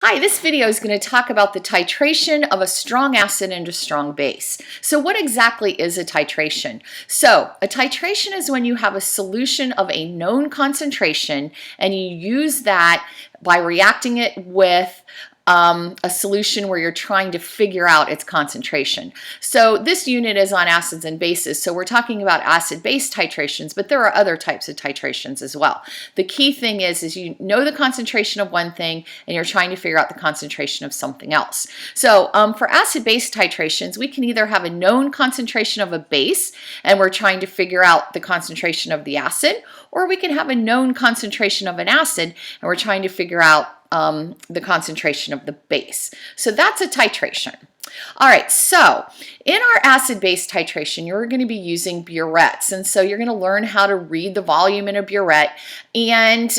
Hi, this video is going to talk about the titration of a strong acid and a strong base. So what exactly is a titration? So a titration is when you have a solution of a known concentration and you use that by reacting it with a solution where you're trying to figure out its concentration. So this unit is on acids and bases, so we're talking about acid-base titrations, but there are other types of titrations as well. The key thing is you know the concentration of one thing and you're trying to figure out the concentration of something else. So for acid-base titrations, we can either have a known concentration of a base and we're trying to figure out the concentration of the acid, or we can have a known concentration of an acid and we're trying to figure out the concentration of the base. So that's a titration. All right, so in our acid-base titration, you're going to be using burettes. And so you're going to learn how to read the volume in a burette. And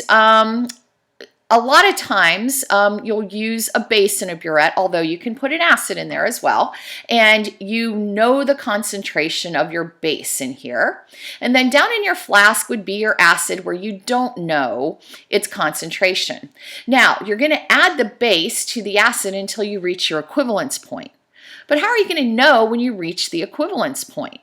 a lot of times you'll use a base in a burette, although you can put an acid in there as well. And you know the concentration of your base in here. And then down in your flask would be your acid where you don't know its concentration. Now, you're going to add the base to the acid until you reach your equivalence point. But how are you going to know when you reach the equivalence point?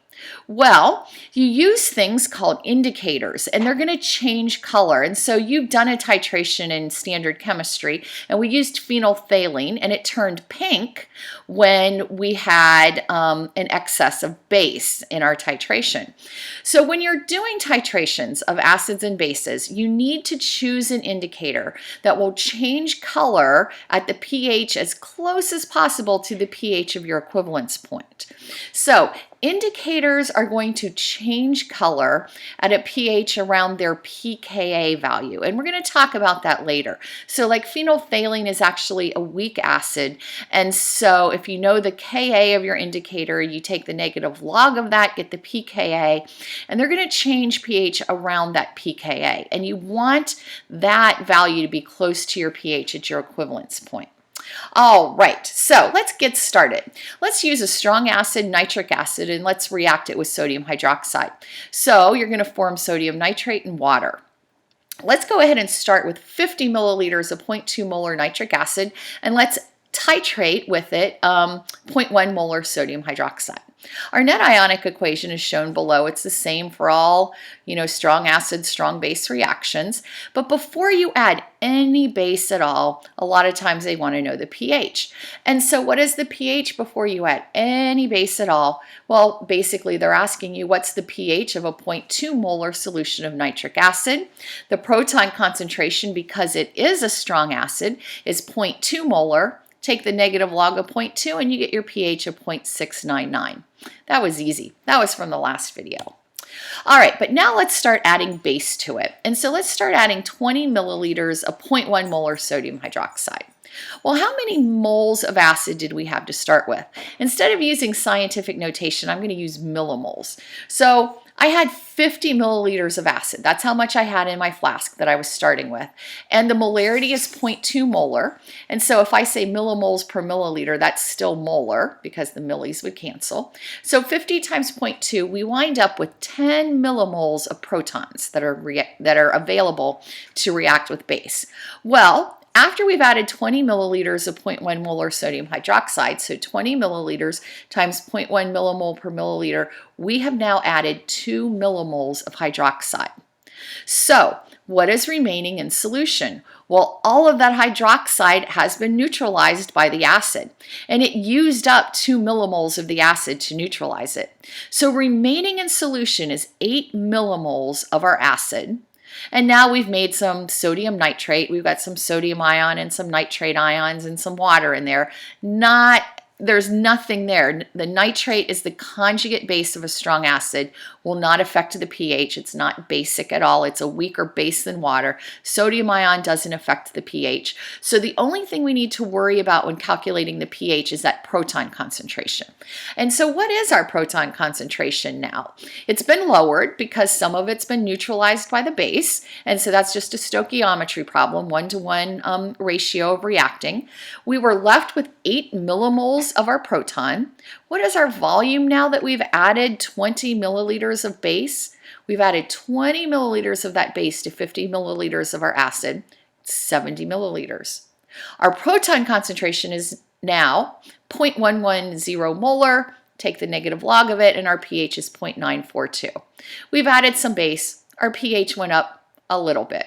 Well, you use things called indicators, and they're going to change color. And so you've done a titration in standard chemistry, and we used phenolphthalein, and it turned pink when we had an excess of base in our titration. So when you're doing titrations of acids and bases, you need to choose an indicator that will change color at the pH as close as possible to the pH of your equivalence point. So indicators are going to change color at a pH around their pKa value, and we're going to talk about that later. So like phenolphthalein is actually a weak acid, and so if you know the Ka of your indicator, you take the negative log of that, get the pKa, and they're going to change pH around that pKa, and you want that value to be close to your pH at your equivalence point. All right, so let's get started. Let's use a strong acid, nitric acid, and let's react it with sodium hydroxide. So you're going to form sodium nitrate and water. Let's go ahead and start with 50 milliliters of 0.2 molar nitric acid, and let's titrate with it 0.1 molar sodium hydroxide. Our net ionic equation is shown below. It's the same for all, strong acid, strong base reactions. But before you add any base at all, a lot of times they want to know the pH. And so what is the pH before you add any base at all? Well, basically they're asking you what's the pH of a 0.2 molar solution of nitric acid. The proton concentration, because it is a strong acid, is 0.2 molar. Take the negative log of 0.2 and you get your pH of 0.699. That was easy. That was from the last video. All right, but now let's start adding base to it. And so let's start adding 20 milliliters of 0.1 molar sodium hydroxide. Well, how many moles of acid did we have to start with? Instead of using scientific notation, I'm going to use millimoles. So I had 50 milliliters of acid. That's how much I had in my flask that I was starting with. And the molarity is 0.2 molar. And so if I say millimoles per milliliter, that's still molar because the millis would cancel. So 50 times 0.2, we wind up with 10 millimoles of protons that are available to react with base. Well, after we've added 20 milliliters of 0.1 molar sodium hydroxide, so 20 milliliters times 0.1 millimole per milliliter, we have now added 2 millimoles of hydroxide. So what is remaining in solution? Well, all of that hydroxide has been neutralized by the acid, and it used up 2 millimoles of the acid to neutralize it. So remaining in solution is 8 millimoles of our acid. And now we've made some sodium nitrate. We've got some sodium ion and some nitrate ions and some water in there. There's nothing there. The nitrate is the conjugate base of a strong acid, will not affect the pH. It's not basic at all. It's a weaker base than water. Sodium ion doesn't affect the pH. So the only thing we need to worry about when calculating the pH is that proton concentration. And so what is our proton concentration now? It's been lowered because some of it's been neutralized by the base. And so that's just a stoichiometry problem, 1-to-1 ratio of reacting. We were left with 8 millimoles of our proton. What is our volume now that we've added 20 milliliters of base? We've added 20 milliliters of that base to 50 milliliters of our acid, 70 milliliters. Our proton concentration is now 0.110 molar. Take the negative log of it, and our pH is 0.942. We've added some base. Our pH went up a little bit.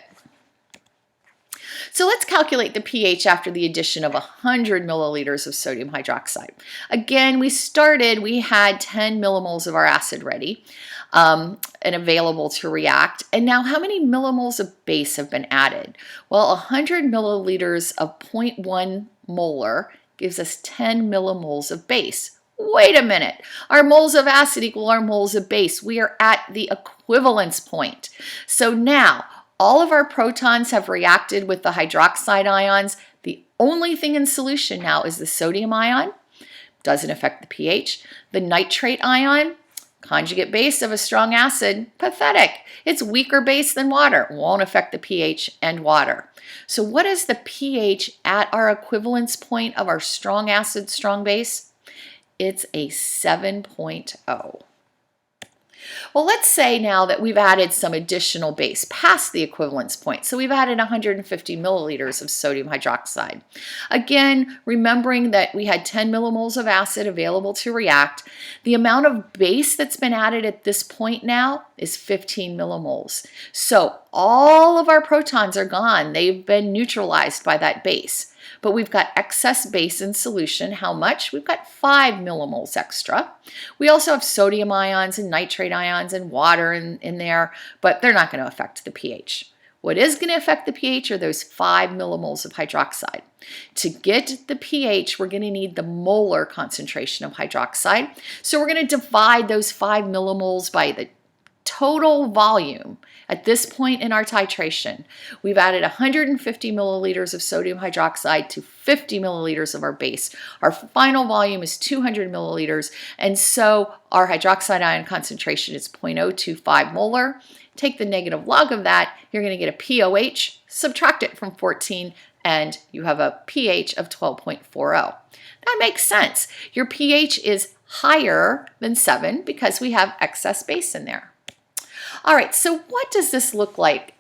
So let's calculate the pH after the addition of 100 milliliters of sodium hydroxide. Again, we had 10 millimoles of our acid ready and available to react. And now how many millimoles of base have been added? Well, 100 milliliters of 0.1 molar gives us 10 millimoles of base. Wait a minute, our moles of acid equal our moles of base. We are at the equivalence point. So now all of our protons have reacted with the hydroxide ions. The only thing in solution now is the sodium ion. Doesn't affect the pH. The nitrate ion, conjugate base of a strong acid, pathetic. It's weaker base than water. Won't affect the pH and water. So what is the pH at our equivalence point of our strong acid, strong base? It's a 7.0. Well, let's say now that we've added some additional base past the equivalence point. So we've added 150 milliliters of sodium hydroxide. Again, remembering that we had 10 millimoles of acid available to react, the amount of base that's been added at this point now is 15 millimoles. So all of our protons are gone. They've been neutralized by that base. But we've got excess base in solution. How much? We've got 5 millimoles extra. We also have sodium ions and nitrate ions and water in there, but they're not going to affect the pH. What is going to affect the pH are those 5 millimoles of hydroxide. To get the pH, we're going to need the molar concentration of hydroxide. So we're going to divide those 5 millimoles by the total volume. At this point in our titration, we've added 150 milliliters of sodium hydroxide to 50 milliliters of our base. Our final volume is 200 milliliters, and so our hydroxide ion concentration is 0.025 molar. Take the negative log of that, you're going to get a pOH, subtract it from 14, and you have a pH of 12.40. That makes sense. Your pH is higher than 7 because we have excess base in there. All right, so what does this look like?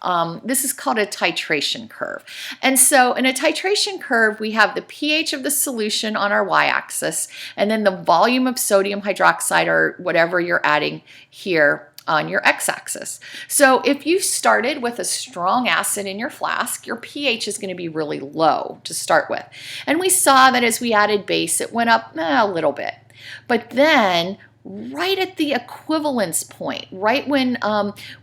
This is called a titration curve. And so in a titration curve, we have the pH of the solution on our y-axis, and then the volume of sodium hydroxide or whatever you're adding here on your x-axis. So if you started with a strong acid in your flask, your pH is going to be really low to start with. And we saw that as we added base, it went up a little bit. But then right at the equivalence point, right when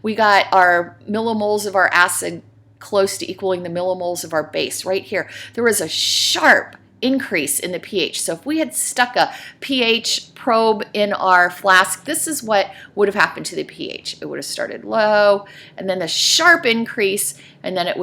we got our millimoles of our acid close to equaling the millimoles of our base, right here, there was a sharp increase in the pH. So if we had stuck a pH probe in our flask, this is what would have happened to the pH. It would have started low, and then the sharp increase, and then it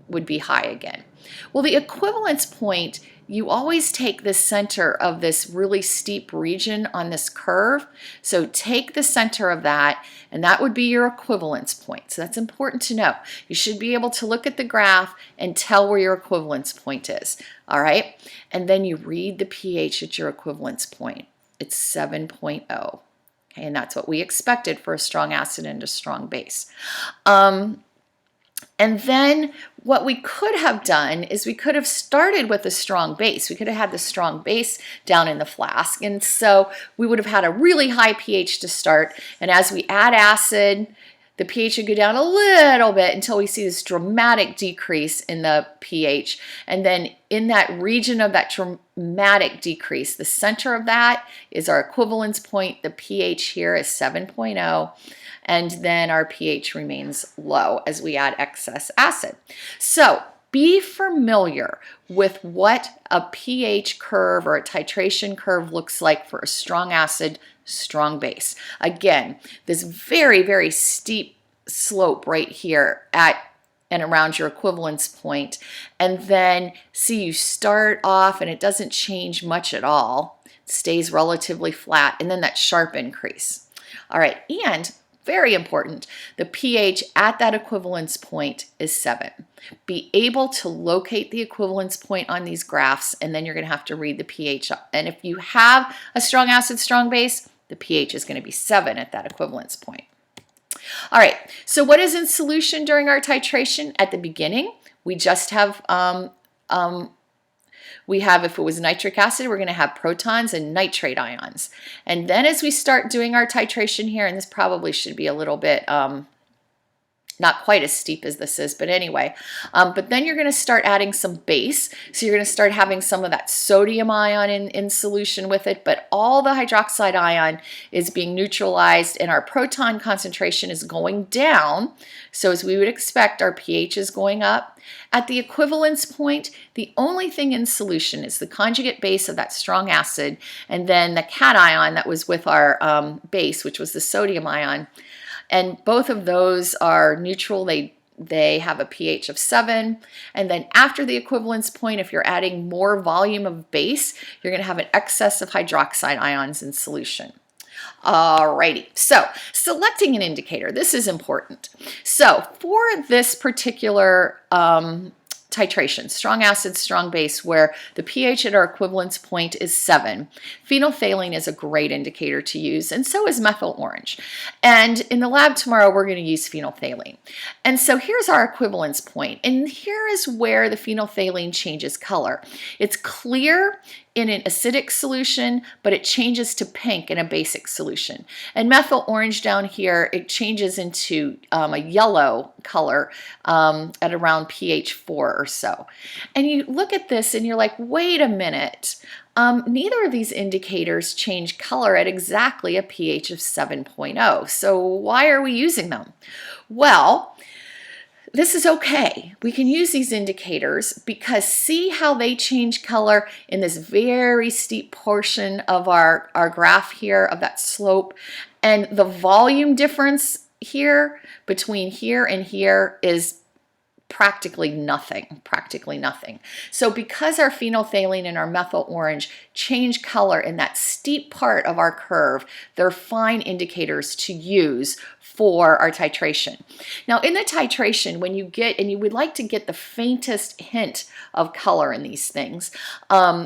would be high again. Well, the equivalence point, you always take the center of this really steep region on this curve. So take the center of that, and that would be your equivalence point. So that's important to know. You should be able to look at the graph and tell where your equivalence point is. All right? And then you read the pH at your equivalence point. It's 7.0. Okay, and that's what we expected for a strong acid and a strong base. And then what we could have done is we could have started with a strong base. We could have had the strong base down in the flask. And so we would have had a really high pH to start. And as we add acid, the pH would go down a little bit until we see this dramatic decrease in the pH. And then in that region of that dramatic decrease, the center of that is our equivalence point. The pH here is 7.0. And then our pH remains low as we add excess acid. So be familiar with what a pH curve or a titration curve looks like for a strong acid, strong base. Again, this very, very steep slope right here at and around your equivalence point. And then see, you start off and it doesn't change much at all. It stays relatively flat, and then that sharp increase. All right, and very important, the pH at that equivalence point is 7. Be able to locate the equivalence point on these graphs, and then you're going to have to read the pH. And if you have a strong acid, strong base, the pH is going to be 7 at that equivalence point. All right, so what is in solution during our titration? At the beginning, we just have We have, if it was nitric acid, we're going to have protons and nitrate ions. And then as we start doing our titration here, and this probably should be a little bit not quite as steep as this is, but anyway. But then you're going to start adding some base. So you're going to start having some of that sodium ion in solution with it, but all the hydroxide ion is being neutralized and our proton concentration is going down. So as we would expect, our pH is going up. At the equivalence point, the only thing in solution is the conjugate base of that strong acid and then the cation that was with our base, which was the sodium ion. And both of those are neutral. They have a pH of 7. And then after the equivalence point, if you're adding more volume of base, you're going to have an excess of hydroxide ions in solution. Alrighty, so selecting an indicator, this is important. So for this particular titration, strong acid, strong base, where the pH at our equivalence point is 7. Phenolphthalein is a great indicator to use, and so is methyl orange. And in the lab tomorrow, we're going to use phenolphthalein. And so here's our equivalence point, and here is where the phenolphthalein changes color. It's clear in an acidic solution, but it changes to pink in a basic solution. And methyl orange down here, it changes into a yellow color at around pH 4 or so. And you look at this and you're like, wait a minute, neither of these indicators change color at exactly a pH of 7.0. So why are we using them? Well, this is okay. We can use these indicators because see how they change color in this very steep portion of our graph here of that slope, and the volume difference here between here and here is practically nothing. So because our phenolphthalein and our methyl orange change color in that steep part of our curve, they're fine indicators to use for our titration. Now in the titration, when you get, and you would like to get the faintest hint of color in these things,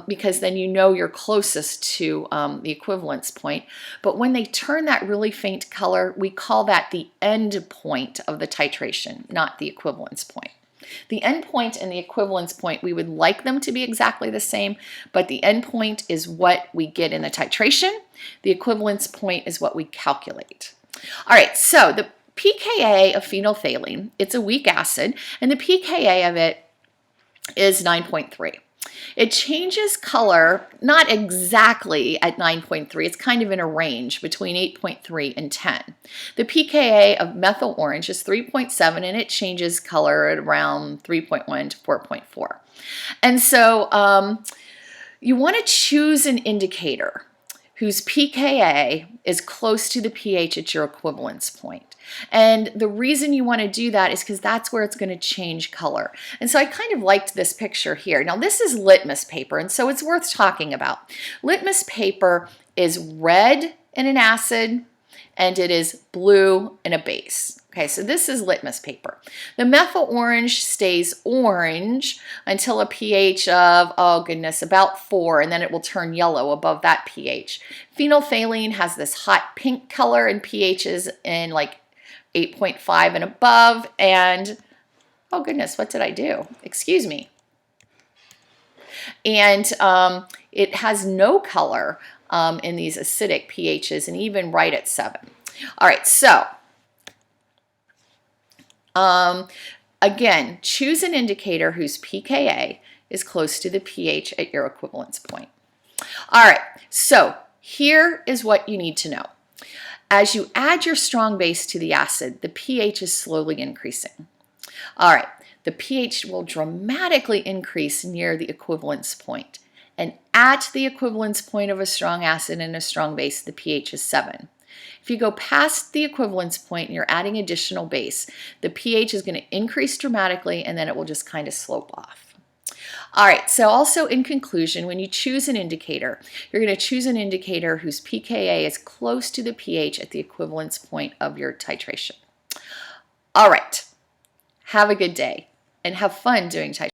because then you know you're closest to the equivalence point. But when they turn that really faint color, we call that the end point of the titration, not the equivalence point. The end point and the equivalence point, we would like them to be exactly the same, but the end point is what we get in the titration. The equivalence point is what we calculate. All right, so the pKa of phenolphthalein, it's a weak acid, and the pKa of it is 9.3. It changes color, not exactly at 9.3, it's kind of in a range between 8.3 and 10. The pKa of methyl orange is 3.7 and it changes color at around 3.1 to 4.4. And so you want to choose an indicator whose pKa is close to the pH at your equivalence point. And the reason you want to do that is because that's where it's going to change color. And so I kind of liked this picture here. Now this is litmus paper, and so it's worth talking about. Litmus paper is red in an acid, and it is blue in a base. Okay, so this is litmus paper. The methyl orange stays orange until a pH of, oh goodness, about 4, and then it will turn yellow above that pH. Phenolphthalein has this hot pink color and pHs in like 8.5 and above, and oh goodness, what did I do? Excuse me. And it has no color in these acidic pHs, and even right at 7. All right, so again, choose an indicator whose pKa is close to the pH at your equivalence point. All right, so here is what you need to know. As you add your strong base to the acid, the pH is slowly increasing. All right, the pH will dramatically increase near the equivalence point. And at the equivalence point of a strong acid and a strong base, the pH is 7. If you go past the equivalence point and you're adding additional base, the pH is going to increase dramatically and then it will just kind of slope off. All right, so also in conclusion, when you choose an indicator, you're going to choose an indicator whose pKa is close to the pH at the equivalence point of your titration. All right, have a good day and have fun doing titration.